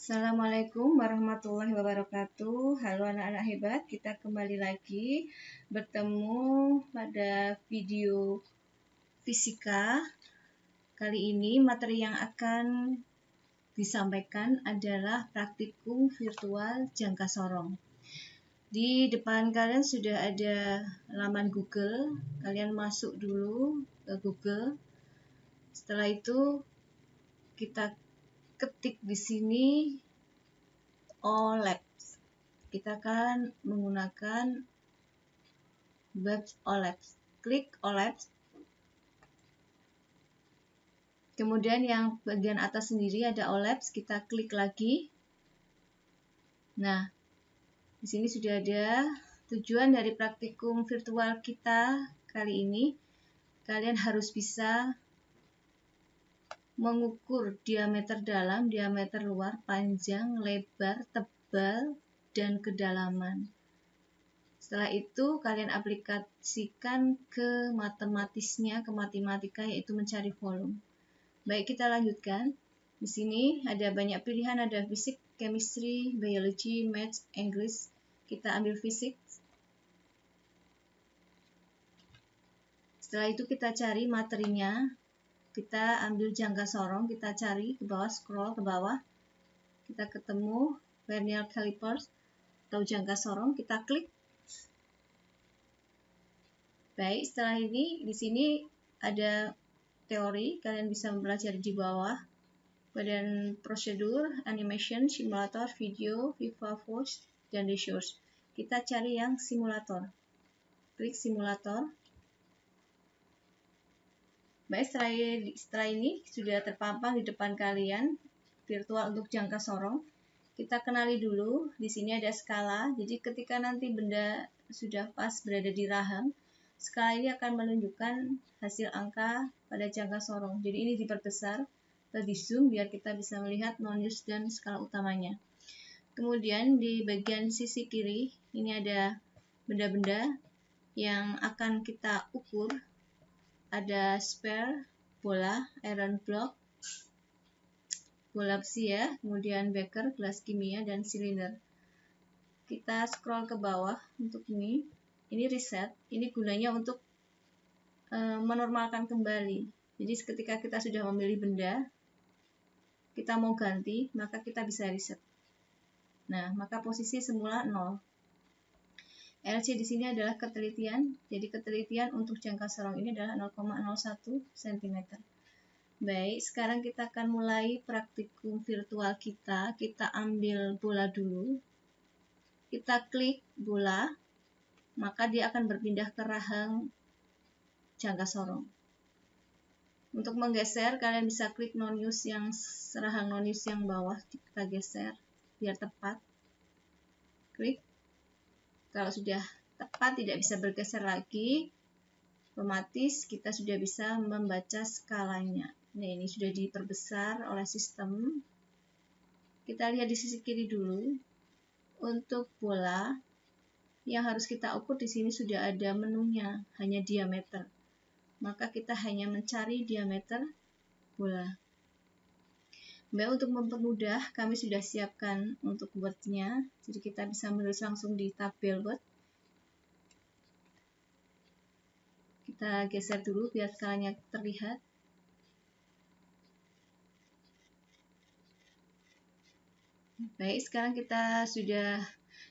Assalamualaikum warahmatullahi wabarakatuh. Halo anak-anak hebat, kita kembali lagi bertemu pada video fisika. Kali ini materi yang akan disampaikan adalah praktikum virtual jangka sorong. Di depan kalian sudah ada laman Google. Kalian masuk dulu ke Google. Setelah itu kita ketik di sini OLabs. Kita akan menggunakan web OLabs. Klik OLabs. Kemudian yang bagian atas sendiri ada OLabs, kita klik lagi. Nah, di sini sudah ada tujuan dari praktikum virtual kita kali ini. Kalian harus bisa mengukur diameter dalam, diameter luar, panjang, lebar, tebal, dan kedalaman. Setelah itu kalian aplikasikan ke matematisnya, ke matematika, yaitu mencari volume. Baik, kita lanjutkan. Di sini ada banyak pilihan, ada fisik, chemistry, biology, maths, English. Kita ambil fisik. Setelah itu kita cari materinya. Kita ambil jangka sorong, kita cari ke bawah, scroll ke bawah. Kita ketemu vernier calipers atau jangka sorong, kita klik. Baik, setelah ini di sini ada teori, kalian bisa mempelajari di bawah. Kemudian prosedur, animation, simulator, video, Viva Voice, dan resource. Kita cari yang simulator. Klik simulator. Baik, setelah ini sudah terpampang di depan kalian virtual untuk jangka sorong. Kita kenali dulu, di sini ada skala. Jadi ketika nanti benda sudah pas berada di rahang, skala ini akan menunjukkan hasil angka pada jangka sorong. Jadi ini diperbesar atau di zoom biar kita bisa melihat nonius dan skala utamanya. Kemudian di bagian sisi kiri ini ada benda-benda yang akan kita ukur. Ada sphere, bola, iron block, bola besi ya, kemudian beker, gelas kimia, dan silinder. Kita scroll ke bawah untuk ini. Ini reset, ini gunanya untuk menormalkan kembali. Jadi ketika kita sudah memilih benda, kita mau ganti, maka kita bisa reset. Nah, maka posisi semula 0. LC di sini adalah ketelitian. Jadi ketelitian untuk jangka sorong ini adalah 0,01 cm. Baik, sekarang kita akan mulai praktikum virtual kita. Kita ambil bola dulu. Kita klik bola, maka dia akan berpindah ke rahang jangka sorong. Untuk menggeser, kalian bisa klik nonius yang rahang nonius yang bawah, kita geser biar tepat. Klik. Kalau sudah tepat, tidak bisa bergeser lagi, otomatis kita sudah bisa membaca skalanya. Nah, ini sudah diperbesar oleh sistem. Kita lihat di sisi kiri dulu. Untuk bola, yang harus kita ukur di sini sudah ada menunya, hanya diameter. Maka kita hanya mencari diameter bola. Baik, untuk mempermudah, kami sudah siapkan untuk Word-nya. Jadi kita bisa menulis langsung di tabel Word. Kita geser dulu biar skalanya terlihat. Baik, sekarang kita sudah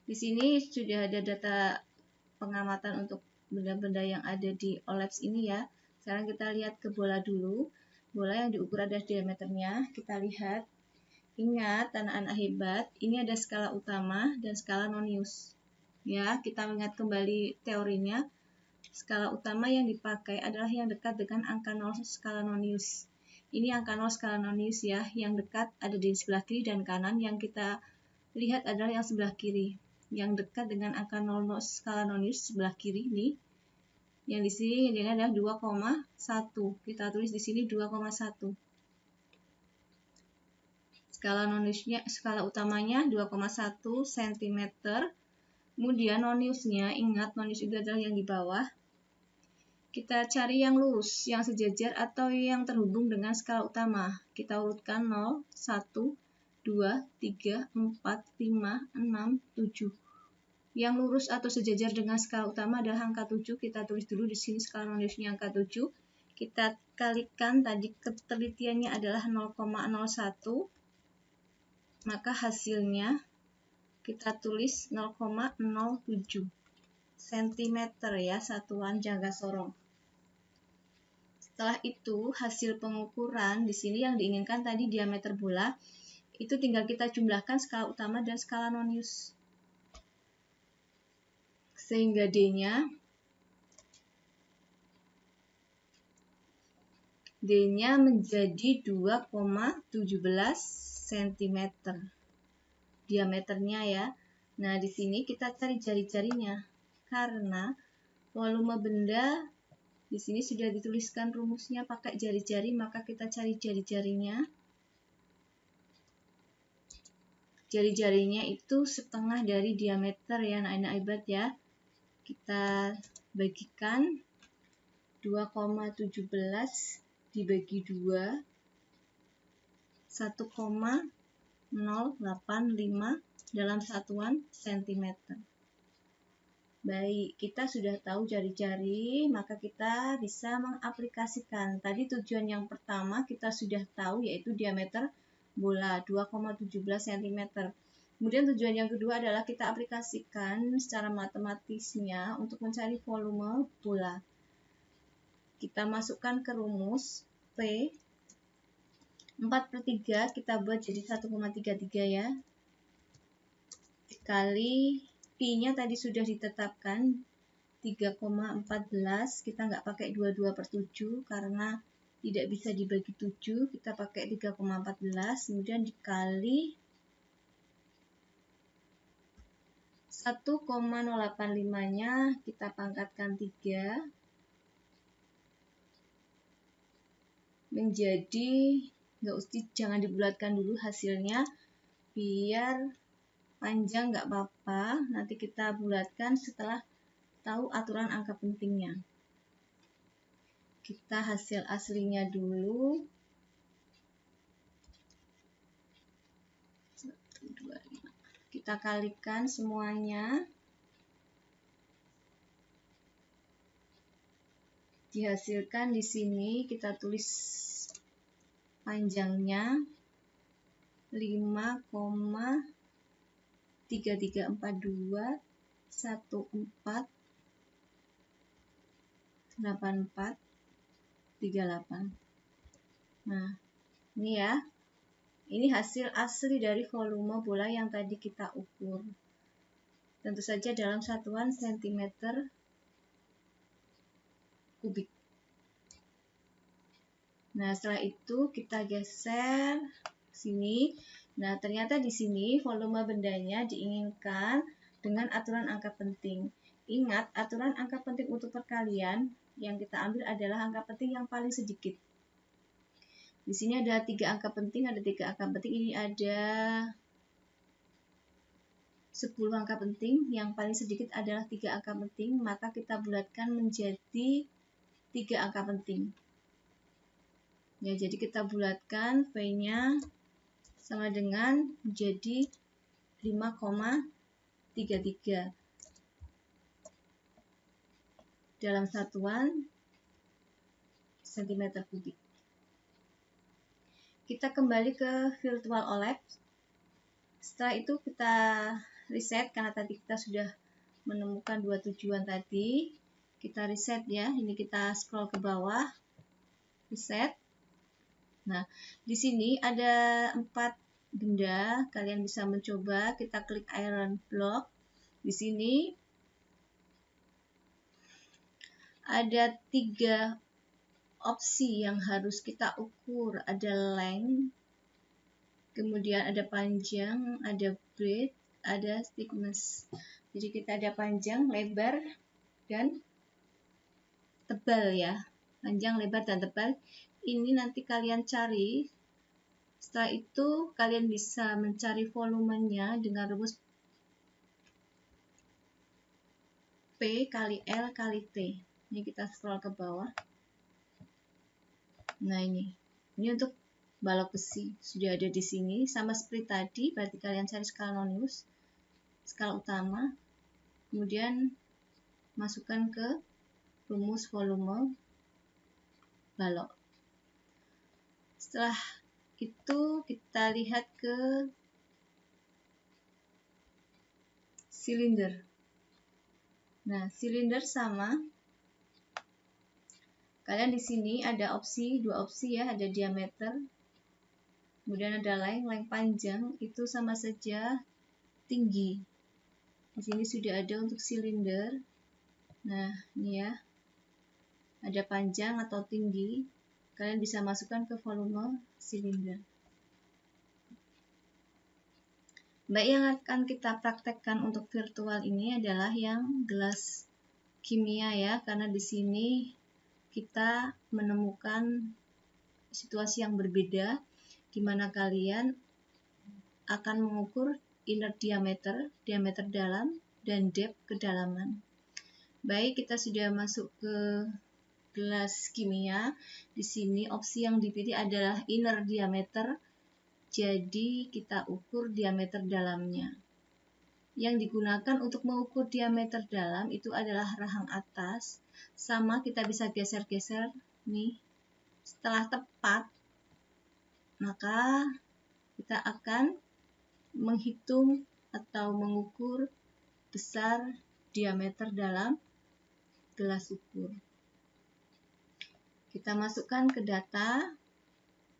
di sini sudah ada data pengamatan untuk benda-benda yang ada di OLabs ini ya. Sekarang kita lihat ke bola dulu. Bola yang diukur ada diameternya. Kita lihat. Ingat anak-anak hebat, ini ada skala utama dan skala nonius. Ya, kita ingat kembali teorinya. Skala utama yang dipakai adalah yang dekat dengan angka 0 skala nonius. Ini angka 0 skala nonius ya, yang dekat ada di sebelah kiri dan kanan. Yang kita lihat adalah yang sebelah kiri. Yang dekat dengan angka 0 skala nonius sebelah kiri ini. Yang di sini ini adalah 2,1. Kita tulis di sini 2,1. Skala noniusnya, skala utamanya 2,1 cm. Kemudian noniusnya, ingat nonius itu adalah yang di bawah. Kita cari yang lurus, yang sejajar atau yang terhubung dengan skala utama. Kita urutkan 0, 1, 2, 3, 4, 5, 6, 7. Yang lurus atau sejajar dengan skala utama adalah angka 7. Kita tulis dulu di sini skala non-Lewisiusnya angka 7. Kita kalikan, tadi ketelitiannya adalah 0,01. Maka hasilnya kita tulis 0,07 cm ya, satuan jangka sorong. Setelah itu hasil pengukuran di sini yang diinginkan tadi diameter bola, itu tinggal kita jumlahkan skala utama dan skala non-Lewis. Sehingga D-nya menjadi 2,17 cm diameternya ya. Nah, di sini kita cari jari-jarinya. Karena volume benda di sini sudah dituliskan rumusnya pakai jari-jari, maka kita cari jari-jarinya. Jari-jarinya itu setengah dari diameter ya, anak-anak hebat ya. Kita bagikan 2,17 dibagi 2, 1,085 dalam satuan cm. Baik, kita sudah tahu jari-jari, maka kita bisa mengaplikasikan. Tadi tujuan yang pertama kita sudah tahu, yaitu diameter bola 2,17 cm. Kemudian tujuan yang kedua adalah kita aplikasikan secara matematisnya untuk mencari volume bola. Kita masukkan ke rumus P 4/3 kita buat jadi 1,33 ya. Dikali Pi-nya tadi sudah ditetapkan 3,14, kita nggak pakai 22/7 karena tidak bisa dibagi 7, kita pakai 3,14, kemudian dikali 1,085-nya kita pangkatkan 3 menjadi, jangan dibulatkan dulu hasilnya biar panjang nggak apa-apa, nanti kita bulatkan setelah tahu aturan angka pentingnya. Kita hasil aslinya dulu. 1, 2, 5. Kita kalikan semuanya. Dihasilkan di sini kita tulis panjangnya 5,3342 148438. Nah, ini ya. Ini hasil asli dari volume bola yang tadi kita ukur. Tentu saja dalam satuan cm kubik. Nah, setelah itu kita geser sini. Nah, ternyata di sini volume bendanya diinginkan dengan aturan angka penting. Ingat, aturan angka penting untuk perkalian yang kita ambil adalah angka penting yang paling sedikit. Di sini ada 3 angka penting, ada 3 angka penting. Ini ada 10 angka penting, yang paling sedikit adalah 3 angka penting, maka kita bulatkan menjadi 3 angka penting. Ya, jadi kita bulatkan V-nya sama dengan menjadi 5,33 dalam satuan cm kubik. Kita kembali ke virtual OLED. Setelah itu kita reset karena tadi kita sudah menemukan 2 tujuan tadi. Kita reset ya. Ini kita scroll ke bawah. Reset. Nah, di sini ada 4 benda. Kalian bisa mencoba. Kita klik iron block. Di sini ada 3 opsi yang harus kita ukur. Ada length, kemudian ada panjang, ada breadth, ada thickness. Jadi kita ada panjang, lebar, dan tebal ya. Panjang, lebar, dan tebal. Ini nanti kalian cari. Setelah itu kalian bisa mencari volumenya dengan rumus P kali L kali T. Ini kita scroll ke bawah. Nah, ini untuk balok besi sudah ada di sini, sama seperti tadi. Berarti kalian cari skala Nonius, skala utama, kemudian masukkan ke rumus volume balok. Setelah itu kita lihat ke silinder. Nah, silinder sama. Kalian di sini ada dua opsi ya, ada diameter, kemudian ada length panjang, itu sama saja tinggi. Di sini sudah ada untuk silinder. Nah, ini ya, ada panjang atau tinggi. Kalian bisa masukkan ke volume silinder. Baik, yang akan kita praktekkan untuk virtual ini adalah yang gelas kimia ya, karena di sini kita menemukan situasi yang berbeda, di mana kalian akan mengukur inner diameter, diameter dalam, dan depth kedalaman. Baik, kita sudah masuk ke gelas kimia. Di sini opsi yang dipilih adalah inner diameter, jadi kita ukur diameter dalamnya. Yang digunakan untuk mengukur diameter dalam itu adalah rahang atas, sama kita bisa geser-geser nih. Setelah tepat, maka kita akan menghitung atau mengukur besar diameter dalam gelas ukur. Kita masukkan ke data.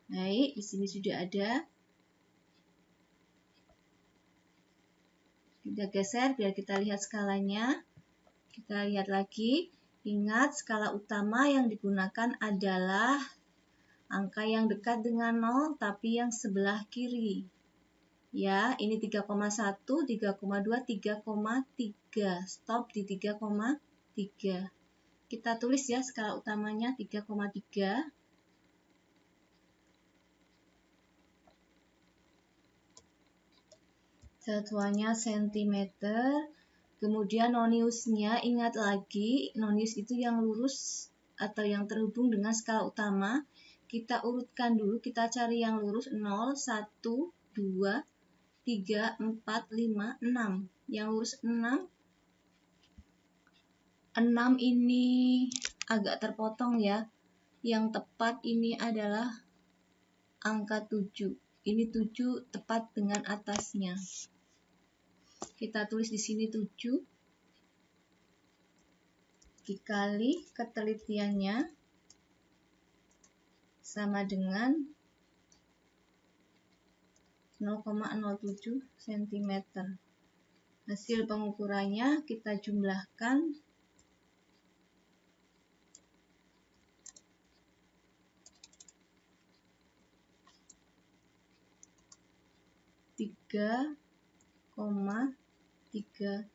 Baik, di sini sudah ada. Kita geser biar kita lihat skalanya. Kita lihat lagi. Ingat, skala utama yang digunakan adalah angka yang dekat dengan 0 tapi yang sebelah kiri. Ya, ini 3,1, 3,2, 3,3. Stop di 3,3. Kita tulis ya skala utamanya 3,3. Satuannya sentimeter. Kemudian noniusnya, ingat lagi, nonius itu yang lurus atau yang terhubung dengan skala utama. Kita urutkan dulu, kita cari yang lurus 0, 1, 2, 3, 4, 5, 6. Yang lurus 6. 6 ini agak terpotong ya. Yang tepat ini adalah angka 7. Ini 7 tepat dengan atasnya. Kita tulis di sini 7 dikali ketelitiannya sama dengan 0,07 cm. Hasil pengukurannya kita jumlahkan. Tiga 37.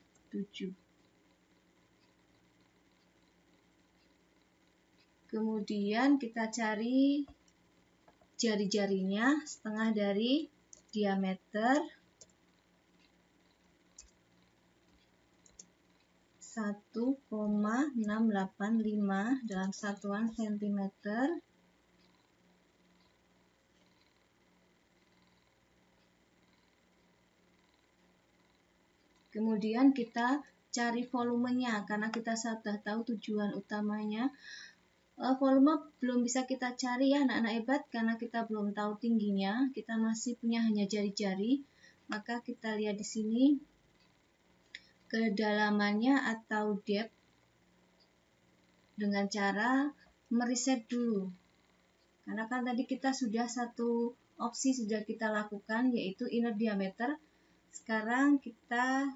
Kemudian kita cari jari-jarinya, setengah dari diameter 1,685 dalam satuan sentimeter. Kemudian kita cari volumenya, karena kita sudah tahu tujuan utamanya. Volume belum bisa kita cari ya anak-anak hebat, karena kita belum tahu tingginya, kita masih punya hanya jari-jari. Maka kita lihat di sini kedalamannya atau depth dengan cara meriset dulu. Karena kan tadi kita sudah satu opsi sudah kita lakukan, yaitu inner diameter. Sekarang kita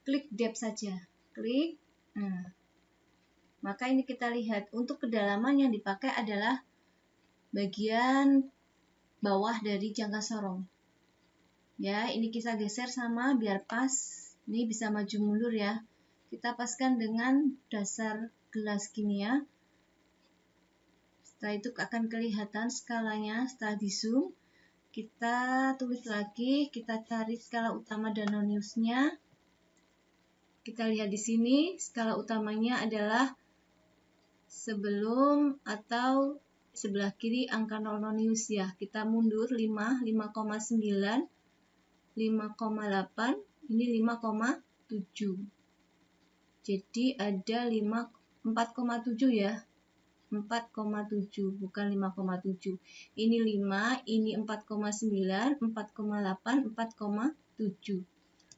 klik depth saja, klik. Maka ini kita lihat untuk kedalaman yang dipakai adalah bagian bawah dari jangka sorong. Ya, ini kita geser sama biar pas. Ini bisa maju mundur ya. Kita paskan dengan dasar gelas kimia. Setelah itu akan kelihatan skalanya. Setelah di zoom, kita tulis lagi, kita cari skala utama dan noniusnya. Kita lihat di sini, skala utamanya adalah sebelum atau sebelah kiri angka nonius ya. Kita mundur 5, 5,9, 5,8, ini 5,7. Jadi ada 4,7 ya. 4,7 bukan 5,7. Ini 5, ini 4,9, 4,8, 4,7.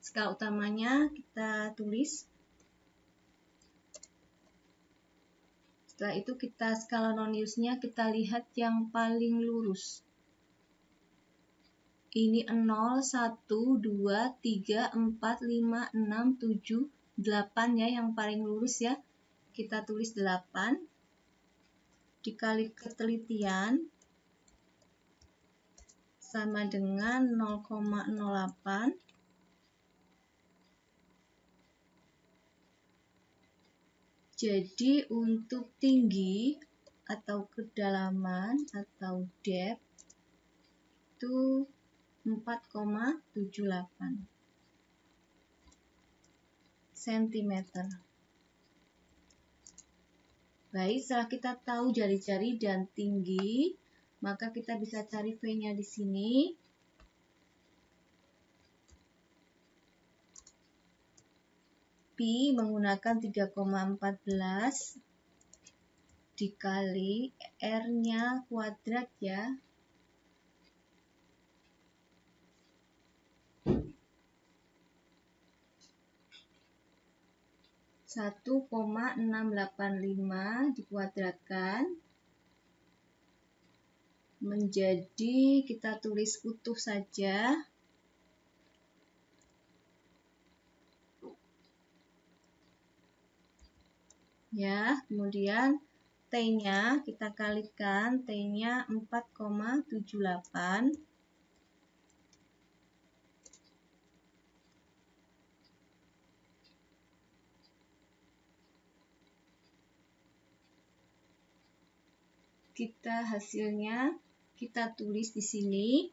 Skala utamanya kita tulis. Setelah itu kita skala noniusnya kita lihat yang paling lurus. Ini 0, 1, 2, 3, 4, 5, 6, 7, 8 ya yang paling lurus ya. Kita tulis 8 dikali ketelitian sama dengan 0,08. Jadi untuk tinggi atau kedalaman atau depth itu 4,78 cm. Baik, setelah kita tahu jari-jari dan tinggi, maka kita bisa cari V-nya di sini. Pi menggunakan 3,14 dikali R-nya kuadrat ya. Satu 1,685 dikuadratkan menjadi, kita tulis utuh saja, ya. Kemudian T-nya kita kalikan, T-nya 4,78. Kita hasilnya kita tulis di sini.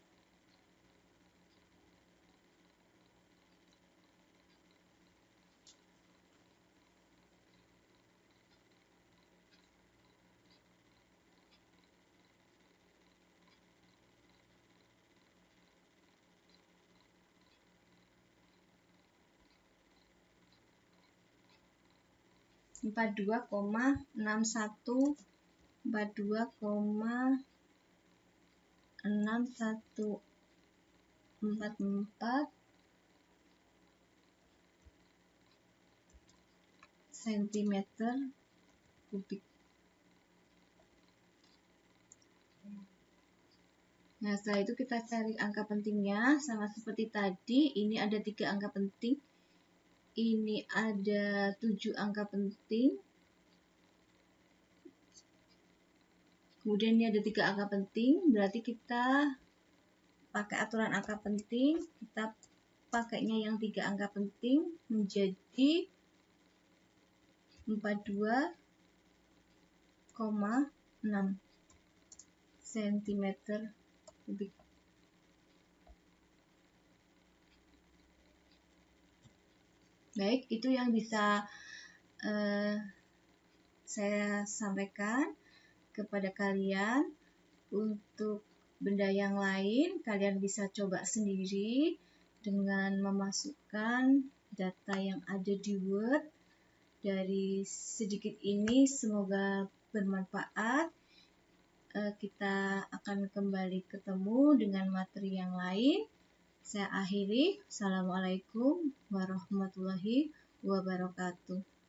Empat 42,61, 42,6144 cm kubik. Nah, setelah itu kita cari angka pentingnya, sama seperti tadi. Ini ada 3 angka penting, ini ada 7 angka penting, kemudian ini ada 3 angka penting. Berarti kita pakai aturan angka penting, kita pakainya yang 3 angka penting menjadi 42,6 cm kubik. Baik, itu yang bisa saya sampaikan kepada kalian. Untuk benda yang lain, kalian bisa coba sendiri dengan memasukkan data yang ada di Word. Dari sedikit ini semoga bermanfaat. Kita akan kembali ketemu dengan materi yang lain. Saya akhiri. Assalamualaikum warahmatullahi wabarakatuh.